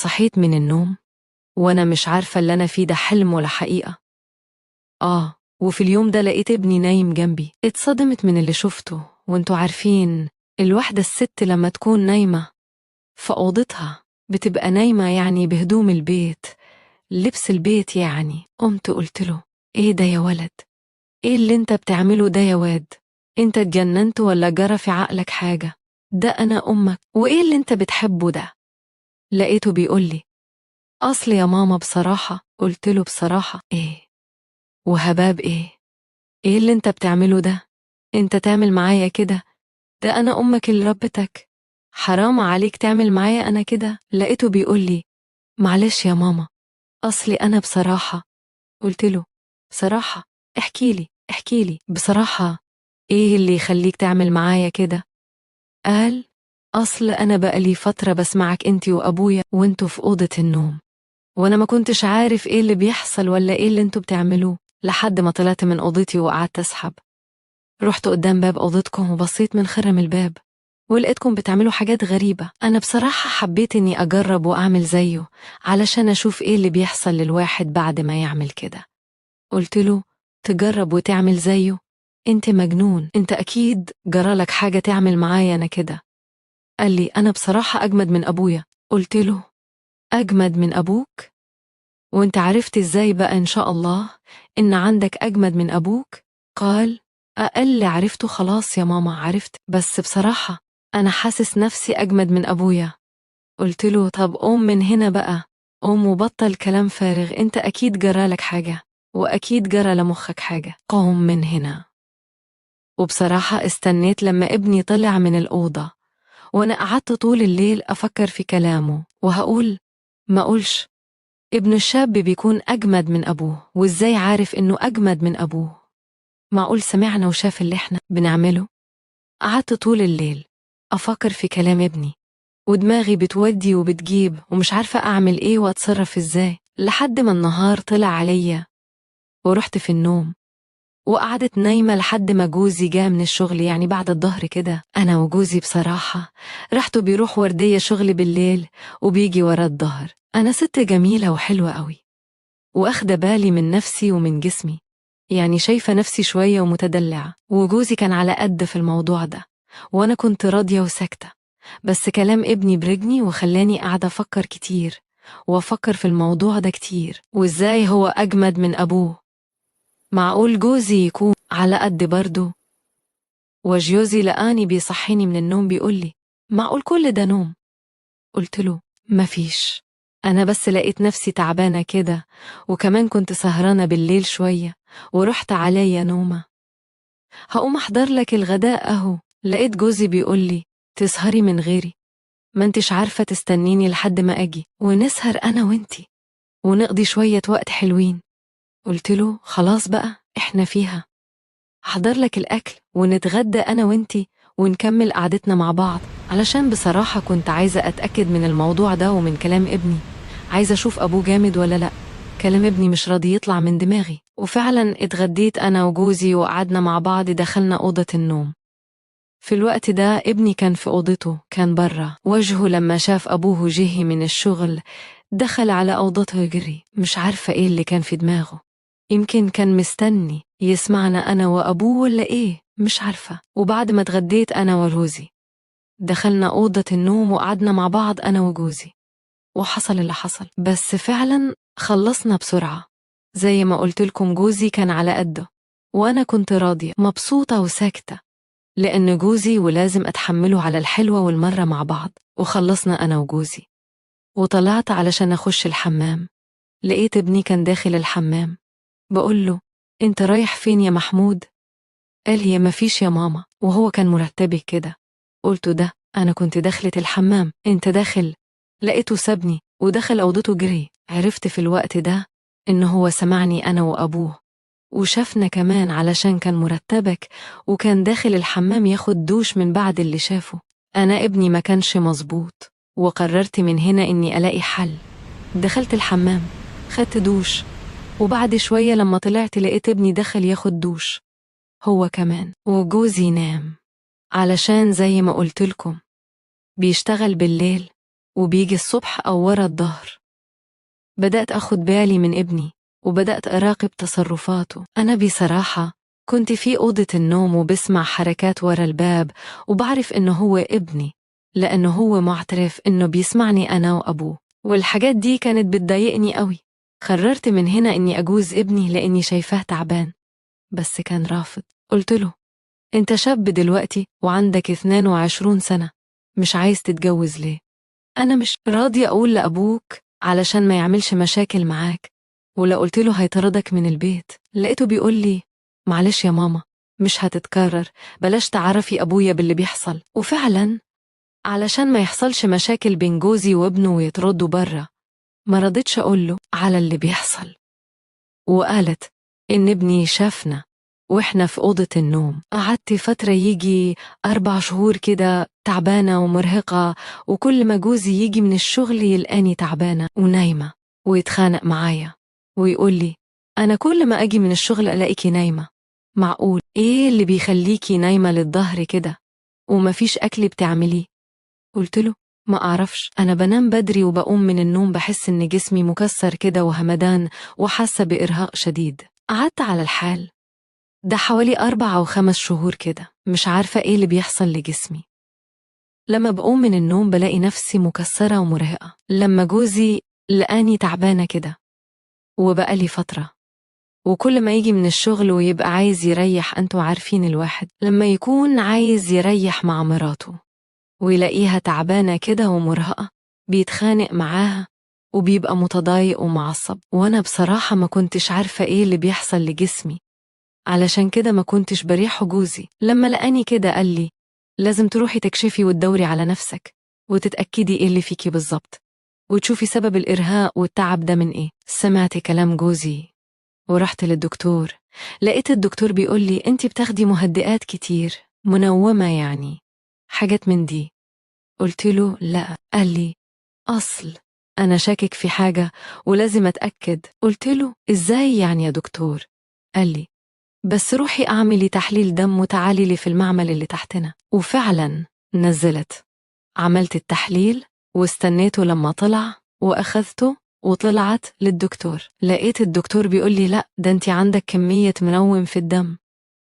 صحيت من النوم وأنا مش عارفة اللي أنا فيه ده حلم ولا حقيقة. وفي اليوم ده لقيت ابني نايم جنبي. اتصدمت من اللي شفته، وانتوا عارفين الواحدة الست لما تكون نايمة في أوضتها بتبقى نايمة يعني بهدوم البيت، لبس البيت يعني. قمت قلت له: ايه ده يا ولد؟ ايه اللي انت بتعمله ده يا واد؟ انت اتجننت ولا جرى في عقلك حاجة؟ ده أنا أمك، وايه اللي انت بتحبه ده؟ لقيته بيقول لي: أصل يا ماما بصراحة. قلت له: بصراحة ايه وهباب ايه؟ ايه اللي انت بتعمله ده؟ انت تعمل معايا كده؟ ده أنا أمك اللي ربتك، حرام عليك تعمل معايا أنا كده. لقيته بيقول لي: معلش يا ماما، أصلي أنا بصراحة. قلت له: بصراحة؟ احكيلي بصراحة، ايه اللي يخليك تعمل معايا كده؟ قال: أصل أنا بقالي فترة بسمعك انتي وأبويا وانتوا في أوضة النوم، وأنا ما كنتش عارف ايه اللي بيحصل ولا ايه اللي انتوا بتعملوه، لحد ما طلعت من أوضتي وقعدت أسحب. رحت قدام باب أوضتكم وبصيت من خرم الباب، ولقيتكم بتعملوا حاجات غريبة. أنا بصراحة حبيت إني أجرب وأعمل زيه، علشان أشوف إيه اللي بيحصل للواحد بعد ما يعمل كده. قلت له: تجرب وتعمل زيه؟ أنت مجنون، أنت أكيد جرالك حاجة تعمل معايا أنا كده. قال لي: أنا بصراحة أجمد من أبويا. قلت له: أجمد من أبوك؟ وأنت عرفت إزاي بقى إن شاء الله إن عندك أجمد من أبوك؟ قال: أقل عرفته خلاص يا ماما، عرفت، بس بصراحة أنا حاسس نفسي أجمد من أبويا. قلت له: طب قوم من هنا بقى، قوم وبطل كلام فارغ، أنت أكيد جرالك حاجة، وأكيد جرى لمخك حاجة، قوم من هنا. وبصراحة استنيت لما ابني طلع من الأوضة، وأنا قعدت طول الليل أفكر في كلامه وهقول ما أقولش. ابن الشاب بيكون أجمد من أبوه، وإزاي عارف إنه أجمد من أبوه؟ معقول سمعنا وشاف اللي إحنا بنعمله؟ قعدت طول الليل أفكر في كلام ابني، ودماغي بتودي وبتجيب، ومش عارفة أعمل إيه وأتصرف إزاي، لحد ما النهار طلع عليا ورحت في النوم، وقعدت نايمة لحد ما جوزي جاء من الشغل، يعني بعد الظهر كده. أنا وجوزي بصراحة رحته بيروح وردية شغل بالليل وبيجي ورا الظهر. أنا ست جميلة وحلوة قوي، وأخدة بالي من نفسي ومن جسمي، يعني شايفة نفسي شوية ومتدلعة، وجوزي كان على قد في الموضوع ده، وأنا كنت راضية وساكتة. بس كلام ابني برجني وخلاني قاعدة أفكر كتير، وأفكر في الموضوع ده كتير، وإزاي هو أجمد من أبوه؟ معقول جوزي يكون على قد برضه؟ وجوزي لقاني بيصحيني من النوم بيقولي: معقول كل ده نوم؟ قلت له: مفيش، أنا بس لقيت نفسي تعبانة كده، وكمان كنت سهرانة بالليل شوية ورحت عليا نومة. هقوم أحضر لك الغداء أهو. لقيت جوزي بيقولي: تسهري من غيري؟ ما انتش عارفة تستنيني لحد ما أجي ونسهر أنا وانتي ونقضي شوية وقت حلوين؟ قلت له: خلاص بقى، إحنا فيها، أحضر لك الأكل ونتغدى أنا وانتي ونكمل قعدتنا مع بعض، علشان بصراحة كنت عايزة أتأكد من الموضوع ده ومن كلام ابني، عايزة أشوف أبوه جامد ولا لأ. كلام ابني مش راضي يطلع من دماغي. وفعلا اتغديت أنا وجوزي وقعدنا مع بعض، دخلنا أوضة النوم. في الوقت ده ابني كان في أوضته، كان برا. وجهه لما شاف أبوه جه من الشغل دخل على أوضته يجري، مش عارفة إيه اللي كان في دماغه، يمكن كان مستني يسمعنا أنا وأبوه ولا إيه، مش عارفة. وبعد ما اتغديت أنا وجوزي دخلنا أوضة النوم وقعدنا مع بعض أنا وجوزي، وحصل اللي حصل، بس فعلا خلصنا بسرعة. زي ما قلت لكم جوزي كان على قده، وأنا كنت راضية مبسوطة وساكتة، لأن جوزي ولازم أتحمله على الحلوة والمرة مع بعض. وخلصنا أنا وجوزي وطلعت علشان أخش الحمام، لقيت ابني كان داخل الحمام. بقول له: انت رايح فين يا محمود؟ قال: هي مفيش يا ماما، وهو كان مرتبه كده. قلت: ده أنا كنت داخلة الحمام، انت داخل؟ لقيته سابني ودخل أوضته جري. عرفت في الوقت ده إن هو سمعني أنا وأبوه، وشافنا كمان علشان كان مرتبك، وكان داخل الحمام ياخد دوش من بعد اللي شافه. أنا ابني ما كانش مظبوط، وقررت من هنا إني ألاقي حل. دخلت الحمام، خدت دوش، وبعد شوية لما طلعت لقيت ابني دخل ياخد دوش هو كمان، وجوزي نام، علشان زي ما قلت لكم بيشتغل بالليل وبيجي الصبح أو ورا الظهر. بدأت أخد بالي من ابني وبدأت أراقب تصرفاته. أنا بصراحة كنت في أوضة النوم وبسمع حركات ورا الباب، وبعرف إنه هو ابني لأنه هو معترف إنه بيسمعني أنا وأبوه، والحاجات دي كانت بتضايقني قوي. قررت من هنا إني أجوز ابني لأني شايفاه تعبان، بس كان رافض. قلت له: أنت شاب دلوقتي وعندك 22 سنة، مش عايز تتجوز ليه؟ أنا مش راضية أقول لأبوك علشان ما يعملش مشاكل معاك، ولا قلت له هيطردك من البيت. لقيته بيقول لي: معلش يا ماما، مش هتتكرر، بلاش تعرفي أبويا باللي بيحصل. وفعلا علشان ما يحصلش مشاكل بين جوزي وابنه ويتردوا برا، ما رضيتش أقوله على اللي بيحصل. وقالت إن ابني شافنا وإحنا في أوضة النوم. قعدت فترة يجي 4 شهور كده تعبانة ومرهقة، وكل ما جوزي يجي من الشغل يلقاني تعبانة ونايمة ويتخانق معايا ويقول لي: أنا كل ما أجي من الشغل ألاقيكي نايمة، معقول إيه اللي بيخليكي نايمة للظهر كده ومفيش أكل بتعمليه؟ قلت له: ما أعرفش، أنا بنام بدري وبقوم من النوم بحس إن جسمي مكسر كده وهمدان وحاسة بإرهاق شديد. قعدت على الحال ده حوالي 4 أو 5 شهور كده، مش عارفة إيه اللي بيحصل لجسمي. لما بقوم من النوم بلاقي نفسي مكسرة ومرهقة. لما جوزي لقاني تعبانة كده وبقالي فترة، وكل ما يجي من الشغل ويبقى عايز يريح، أنتوا عارفين الواحد لما يكون عايز يريح مع مراته ويلاقيها تعبانة كده ومرهقة بيتخانق معاها وبيبقى متضايق ومعصب. وأنا بصراحة ما كنتش عارفة إيه اللي بيحصل لجسمي، علشان كده ما كنتش بريح جوزي. لما لقاني كده قال لي: لازم تروحي تكشفي وتدوري على نفسك وتتأكدي إيه اللي فيكي بالظبط، وتشوفي سبب الإرهاق والتعب ده من إيه. سمعت كلام جوزي ورحت للدكتور. لقيت الدكتور بيقول لي: أنتي بتاخدي مهدئات كتير، منومة يعني، حاجات من دي. قلت له: لا. قال لي: أنا شاكك في حاجة ولازم أتأكد. قلت له: إزاي يعني يا دكتور؟ قال لي: بس روحي أعملي تحليل دم وتعالي لي في المعمل اللي تحتنا. وفعلا نزلت، عملت التحليل واستنيته لما طلع وأخذته وطلعت للدكتور. لقيت الدكتور بيقول لي: لا، ده أنت عندك كمية منوم في الدم،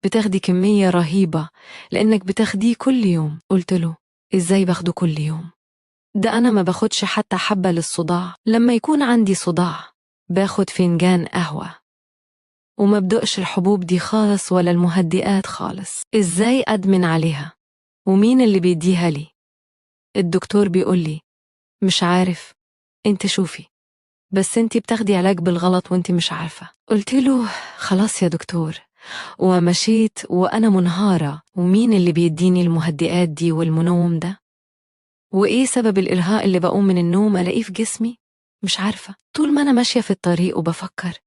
بتاخدي كمية رهيبة لأنك بتاخديه كل يوم. قلت له: إزاي باخده كل يوم؟ ده أنا ما باخدش حتى حبة للصداع. لما يكون عندي صداع باخد فنجان قهوة، وما بدقش الحبوب دي خالص ولا المهدئات خالص. إزاي أدمن عليها؟ ومين اللي بيديها لي؟ الدكتور بيقول لي: مش عارف، انت شوفي، بس انت بتاخدي علاج بالغلط وانت مش عارفة. قلت له: خلاص يا دكتور. ومشيت وأنا منهارة، ومين اللي بيديني المهدئات دي والمنوم ده؟ وإيه سبب الإرهاق اللي بقوم من النوم ألاقيه في جسمي؟ مش عارفة. طول ما أنا ماشية في الطريق وبفكر،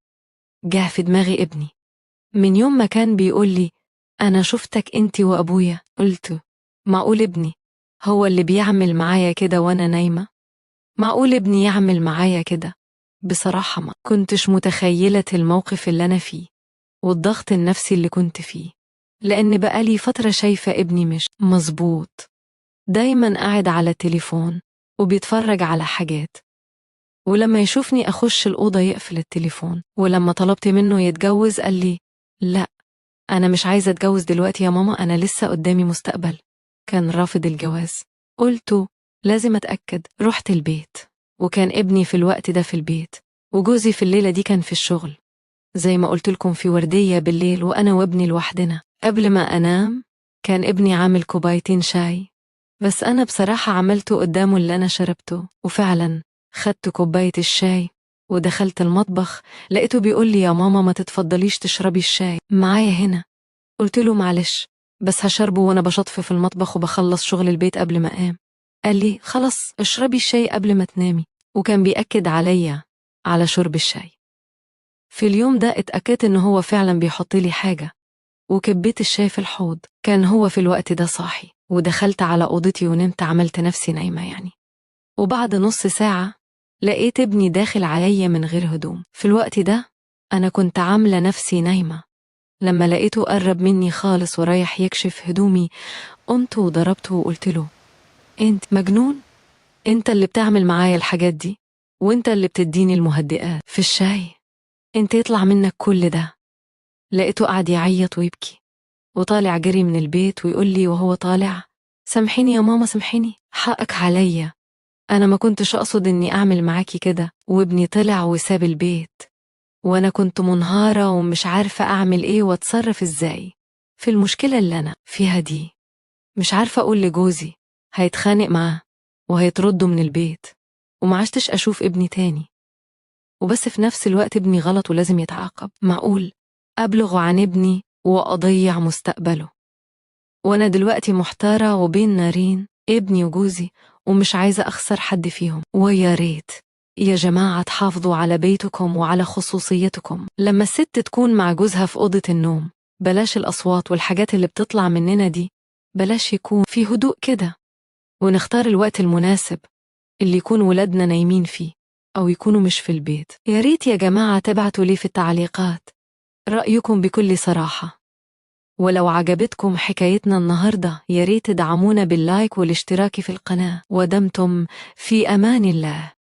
جه في دماغي ابني. من يوم ما كان بيقول لي: أنا شفتك أنت وأبويا. قلت: معقول ابني هو اللي بيعمل معايا كده وأنا نايمة؟ معقول ابني يعمل معايا كده؟ بصراحة ما كنتش متخيلة الموقف اللي أنا فيه والضغط النفسي اللي كنت فيه، لأن بقالي فترة شايفة ابني مش مظبوط، دايما قاعد على التليفون وبيتفرج على حاجات، ولما يشوفني أخش الأوضة يقفل التليفون. ولما طلبت منه يتجوز قال لي: لا، أنا مش عايزة أتجوز دلوقتي يا ماما، أنا لسه قدامي مستقبل. كان رافض الجواز. قلت لازم أتأكد. رحت البيت وكان ابني في الوقت ده في البيت، وجوزي في الليلة دي كان في الشغل زي ما قلت لكم في وردية بالليل، وأنا وابني لوحدنا. قبل ما أنام كان ابني عامل كوبايتين شاي، بس أنا بصراحة عملته قدامه اللي أنا شربته. وفعلا خدت كوباية الشاي ودخلت المطبخ، لقيته بيقول لي: يا ماما ما تتفضليش تشربي الشاي معايا هنا. قلت له: معلش، بس هشربه وأنا بشطف في المطبخ وبخلص شغل البيت قبل ما أنام. قال لي: خلاص اشربي الشاي قبل ما تنامي. وكان بيأكد عليا على شرب الشاي. في اليوم ده اتأكدت إنه هو فعلا بيحط لي حاجة، وكبيت الشاي في الحوض. كان هو في الوقت ده صاحي، ودخلت على أوضتي ونمت، عملت نفسي نايمة يعني. وبعد نص ساعة لقيت ابني داخل عليا من غير هدوم. في الوقت ده أنا كنت عاملة نفسي نايمة. لما لقيته قرب مني خالص ورايح يكشف هدومي، قمت وضربته وقلت له: انت مجنون؟ انت اللي بتعمل معايا الحاجات دي، وانت اللي بتديني المهدئات في الشاي. انت يطلع منك كل ده. لقيته قاعد يعيط ويبكي، وطالع جري من البيت ويقول لي وهو طالع: سامحيني يا ماما، سامحيني، حقك عليا، أنا ما كنتش أقصد إني أعمل معاكي كده. وابني طلع وساب البيت، وأنا كنت منهارة ومش عارفة أعمل إيه وأتصرف إزاي في المشكلة اللي أنا فيها دي. مش عارفة أقول لجوزي، هيتخانق معاه وهيطرده من البيت، ومعشتش أشوف ابني تاني. وبس في نفس الوقت ابني غلط ولازم يتعاقب. معقول أبلغ عن ابني وأضيع مستقبله؟ وأنا دلوقتي محتارة وبين نارين، ابني وجوزي، ومش عايزة أخسر حد فيهم. ويا ريت يا جماعة تحافظوا على بيتكم وعلى خصوصيتكم. لما الست تكون مع جوزها في أوضة النوم، بلاش الأصوات والحاجات اللي بتطلع مننا دي، بلاش، يكون في هدوء كده، ونختار الوقت المناسب اللي يكون ولادنا نايمين فيه أو يكونوا مش في البيت. يا ريت يا جماعة تبعتوا لي في التعليقات رأيكم بكل صراحة. ولو عجبتكم حكايتنا النهاردة، يا ريت تدعمونا باللايك والاشتراك في القناة. ودمتم في أمان الله.